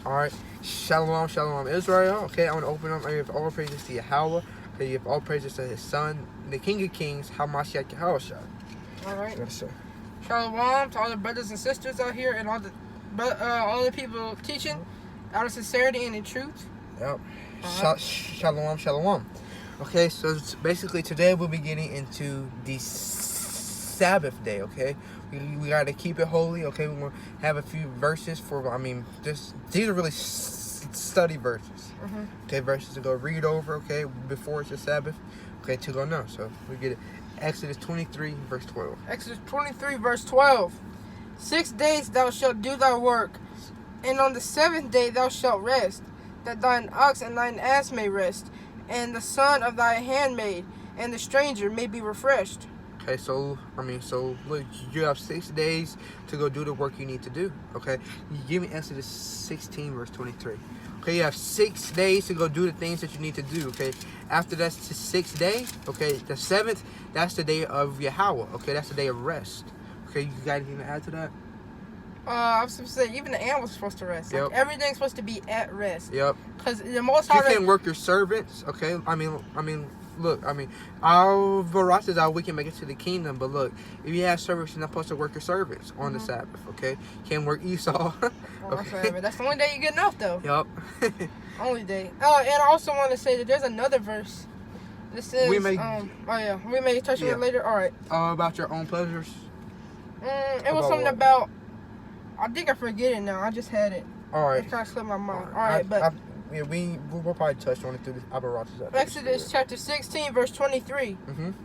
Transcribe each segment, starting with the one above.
Alright. Shalom, shalom, Israel. Okay, I want to open up. I give all praises to Yahweh. Okay, you give all praises to his son, the King of Kings, Hamashiach Yahushua. Alright. Yes, sir. Shalom to all the brothers and sisters out here and all the people teaching out of sincerity and in truth. Yep. Shalom, shalom. Okay, so basically today we'll be getting into the Sabbath day, okay? We got to keep it holy, okay? We're going to have a few verses these are really study verses. Okay, verses to go read over, okay, before it's a Sabbath, okay, to go know. So we get it. Exodus 23, verse 12. Exodus 23, verse 12. 6 days thou shalt do thy work, and on the seventh day thou shalt rest, that thine ox and thine ass may rest, and the son of thy handmaid and the stranger may be refreshed. Okay, so look, you have 6 days to go do the work you need to do. Okay, you give me Exodus 16, verse 23. Okay, you have 6 days to go do the things that you need to do. Okay, after that's the 6th day. Okay, the 7th, that's the day of Yahweh. Okay, that's the day of rest. Okay, you got anything to add to that? I was supposed to say, even the animals are supposed to rest. Yep. Like, everything's supposed to be at rest. Yep. Because the most You can work your servants. Okay, look, our varieties are we can make it to the kingdom, but look, if you have servants, you're not supposed to work your servants on the Sabbath, okay? Can't work Esau. Okay. That's the only day you get off, though. Yep. Only day. Oh, and I also want to say that there's another verse. This says, we may touch on it later. All right. About your own pleasures? It was something about, I think I forget it now. I just had it. All right. It kind of slipped my mind. All right, we'll probably touch on it through the Abarotas. Exodus chapter 16, verse 23.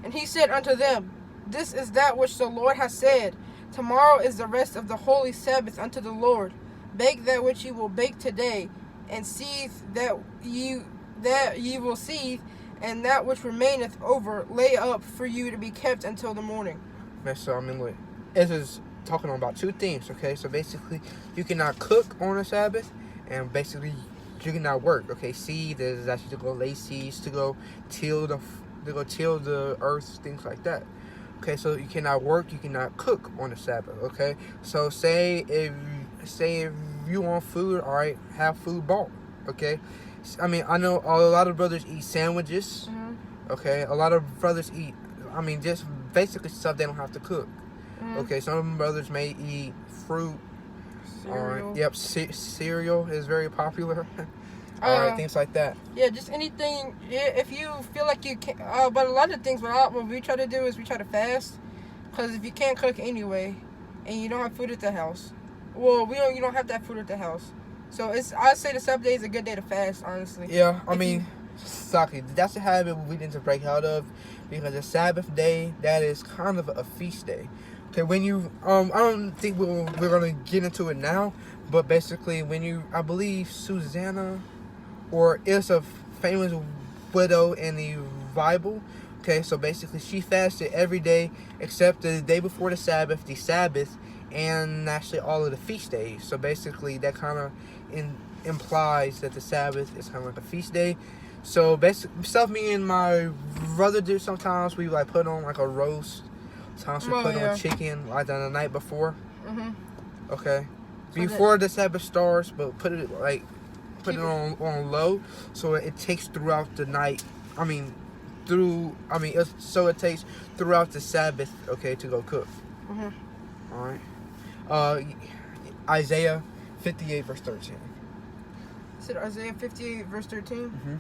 And he said unto them, this is that which the Lord has said. Tomorrow is the rest of the holy Sabbath unto the Lord. Bake that which ye will bake today, and seethe that ye will seethe, and that which remaineth over lay up for you to be kept until the morning. Okay, so look, this is talking about two things. Okay, so basically you cannot cook on a Sabbath, and basically you cannot work. Okay, seed is actually to go lay seeds, to go till the earth, things like that. Okay, so you cannot work, you cannot cook on the Sabbath. Okay, so say if you want food, all right, have food bought. Okay, I know a lot of brothers eat sandwiches. Okay, a lot of brothers eat, just basically stuff they don't have to cook. Okay, some brothers may eat fruit. Cereal. Yep, cereal is very popular. Alright, things like that. Yeah, just anything. Yeah, if you feel like you can, but a lot of things. What we try to do is we try to fast, because if you can't cook anyway, and you don't have food at the house, well, you don't have to have food at the house. So I'd say the Sabbath day is a good day to fast, honestly. Yeah, exactly. That's a habit we need to break out of, because the Sabbath day, that is kind of a feast day. Okay, when you, I don't think we're going to get into it now, but basically I believe Susanna, or it's a famous widow in the Bible. Okay, so basically she fasted every day except the day before the Sabbath, and actually all of the feast days. So basically that kind of implies that the Sabbath is kind of like a feast day. So basically, stuff me and my brother do sometimes, we like put on like a roast. Sometimes we put on chicken like the night before. Okay, so before the Sabbath starts, but put it on low, so it takes throughout the night. So it takes throughout the Sabbath, okay, to go cook. All right. Isaiah 58 verse 13. Is it Isaiah 58 verse 13?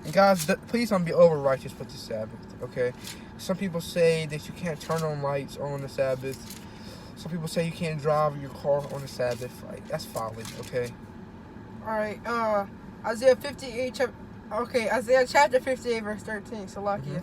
And guys, please don't be over righteous with the Sabbath, okay? Some people say that you can't turn on lights on the Sabbath. Some people say you can't drive your car on the Sabbath. Like, that's folly, okay? Alright, Isaiah chapter 58 verse 13, Salakia.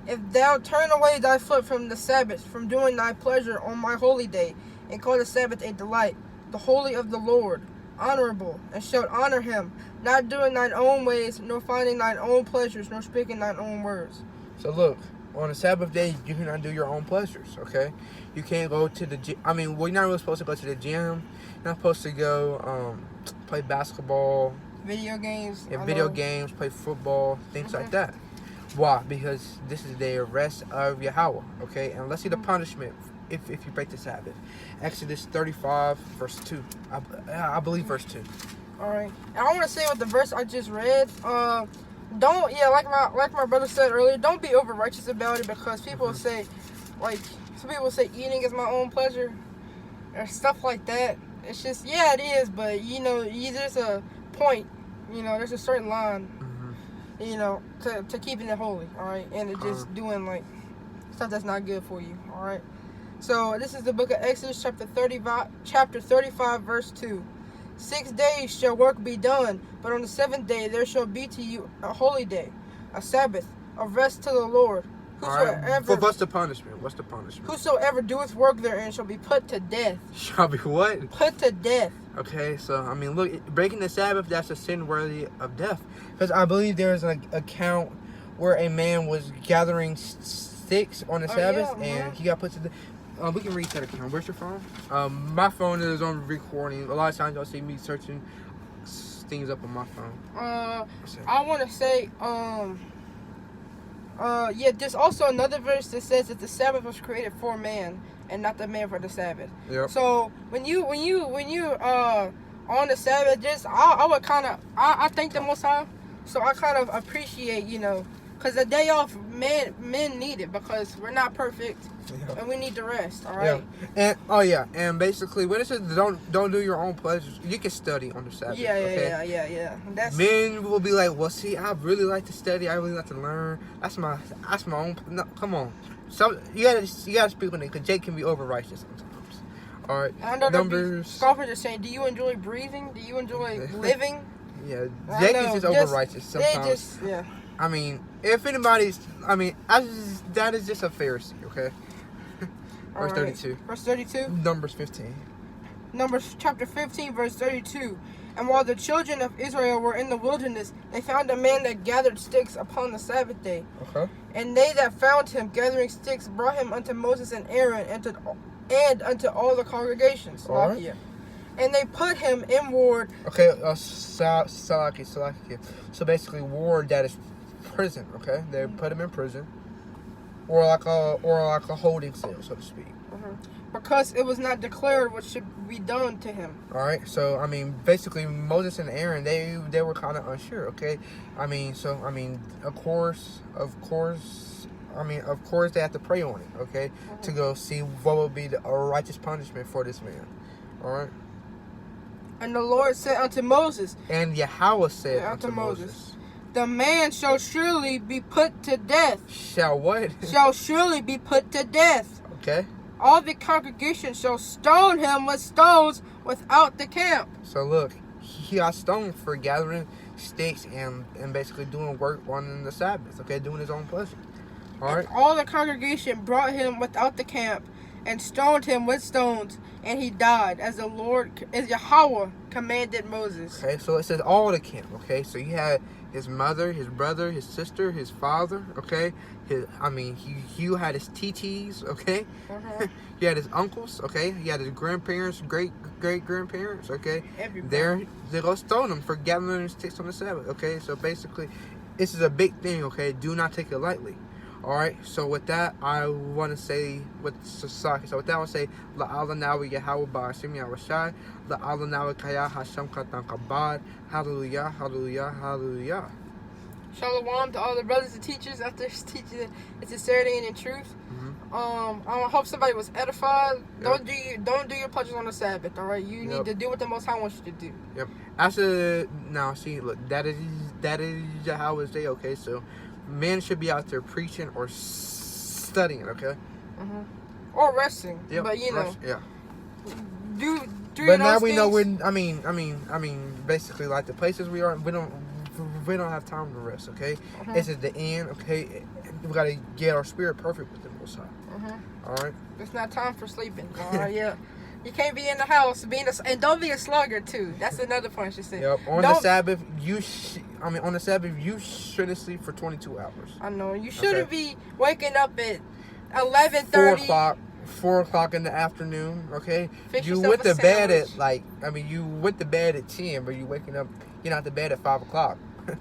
If thou turn away thy foot from the Sabbath, from doing thy pleasure on my holy day, and call the Sabbath a delight, the holy of the Lord, honorable, and shalt honor him, not doing thine own ways, nor finding thine own pleasures, nor speaking thine own words. So look, on the Sabbath day, you cannot do your own pleasures, okay? You can't go to the gym. You're not really supposed to go to the gym. You're not supposed to go play basketball. Video games. Games, play football, things like that. Why? Because this is the rest of Yahweh, okay? And let's see the punishment if you break the Sabbath. Exodus 35 verse 2. I believe verse 2. All right. And I want to say with the verse I just read, don't like my brother said earlier, don't be over righteous about it, because people say, like, some people say eating is my own pleasure or stuff like that. It's just, yeah, it is, but there's a point, there's a certain line, to keeping it holy, all right, and to just doing like stuff that's not good for you, all right. So this is the book of Exodus, chapter 35, verse 2. 6 days shall work be done, but on the seventh day there shall be to you a holy day, a Sabbath, a rest to the Lord. Whosoever, what's the punishment? What's the punishment? Whosoever doeth work therein shall be put to death. Shall be what? Put to death. Okay, so I mean, look, breaking the Sabbath, that's a sin worthy of death. Because I believe there's an account where a man was gathering sticks on the Sabbath, and he got put to death. We can read that account. Where's your phone? My phone is on recording. A lot of times y'all see me searching things up on my phone. I want to say, there's also another verse that says that the Sabbath was created for man and not the man for the Sabbath. Yep. So when you on the Sabbath, I thank the Most High. So I kind of appreciate, because the day off, men need it, because we're not perfect, and we need to rest. All right. Yeah. And basically, when it says don't do your own pleasures, you can study on the Sabbath. Yeah. Men will be like, well, see, I really like to study. I really like to learn. That's my own. No, come on. So you gotta speak on it, because Jake can be over righteous sometimes. All right. I know Numbers. Scoffers are saying, do you enjoy breathing? Do you enjoy living? Yeah, Jake is just over righteous sometimes. I mean, if anybody's, that is just a Pharisee, okay? Verse 32. Verse 32? Numbers 15. Numbers chapter 15, verse 32. And while the children of Israel were in the wilderness, they found a man that gathered sticks upon the Sabbath day. Okay. And they that found him gathering sticks brought him unto Moses and Aaron and unto all the congregations. All right. And they put him in ward. Okay, Salaki. So basically, ward, that is prison. Okay, they put him in prison, or like a holding cell, so to speak. Because it was not declared what should be done to him. All right, so basically Moses and Aaron, they were kind of unsure. Okay, of course, they have to pray on it. Okay, to go see what would be a righteous punishment for this man. All right. And the Lord said unto Moses, and Yahweh said unto Moses, the man shall surely be put to death. Shall what? Shall surely be put to death. Okay. All the congregation shall stone him with stones without the camp. So look, he got stoned for gathering sticks and basically doing work on the Sabbath. Okay, doing his own pleasure. All right. And all the congregation brought him without the camp and stoned him with stones, and he died as Yahweh commanded Moses. Okay, so it says all the camp. Okay, so you had his mother, his brother, his sister, his father. Okay, you had his TTs. Okay, you had his uncles. Okay, he had his grandparents, great grandparents. Okay, everybody. They go stone him for gathering sticks on the Sabbath. Okay, so basically, this is a big thing. Okay, do not take it lightly. All right, so with that, I want to say with Sasaki. So with that, I want to say La'ala Nawi Yahweh Ba'ashim Yahweh La'ala Nawi Kaya Hashem Katan Kabad. Hallelujah, hallelujah, hallelujah. Shalom to all the brothers and teachers out there teaching in sincerity and in truth. I hope somebody was edified. Don't do your pledges on the Sabbath. All right, you need to do what the Most High wants you to do. Yep. Now see, look, that is Yahweh's day. Okay, so men should be out there preaching or studying, okay? Or resting. Yep. But do but now we things. know basically, like the places we are, we don't have time to rest, okay? This is the end, okay? We gotta get our spirit perfect with the Most High. All right. It's not time for sleeping. All right, You can't be in the house and don't be a sluggard too. That's another point she said. Yep. On the Sabbath, you shouldn't sleep for 22 hours. I know. You shouldn't be waking up at 11:30. 4 o'clock in the afternoon. Okay. Fix you yourself went a to bed sandwich. you went to bed at 10, but you waking up. You're not to bed at 5 o'clock.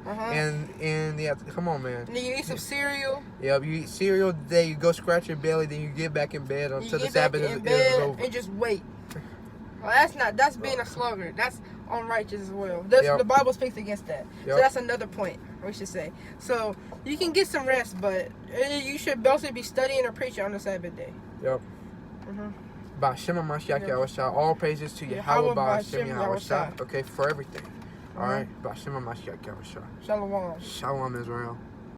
and yeah, come on, man. And then you eat some cereal. Yep, you eat cereal today, you go scratch your belly, then you get back in bed until the Sabbath is over. And just wait. Well, that's being a sluggard. That's unrighteous as well. The Bible speaks against that. So that's another point we should say. So you can get some rest, but you should also be studying or preaching on the Sabbath day. Yep. Ba'Shem HaMashiach Yahushua. All praises to Yahweh Ba'Shem Yahushua. Okay, for everything. All right. Ba'Shem HaMashiach Yahushua. Shalom. Shalom, Israel.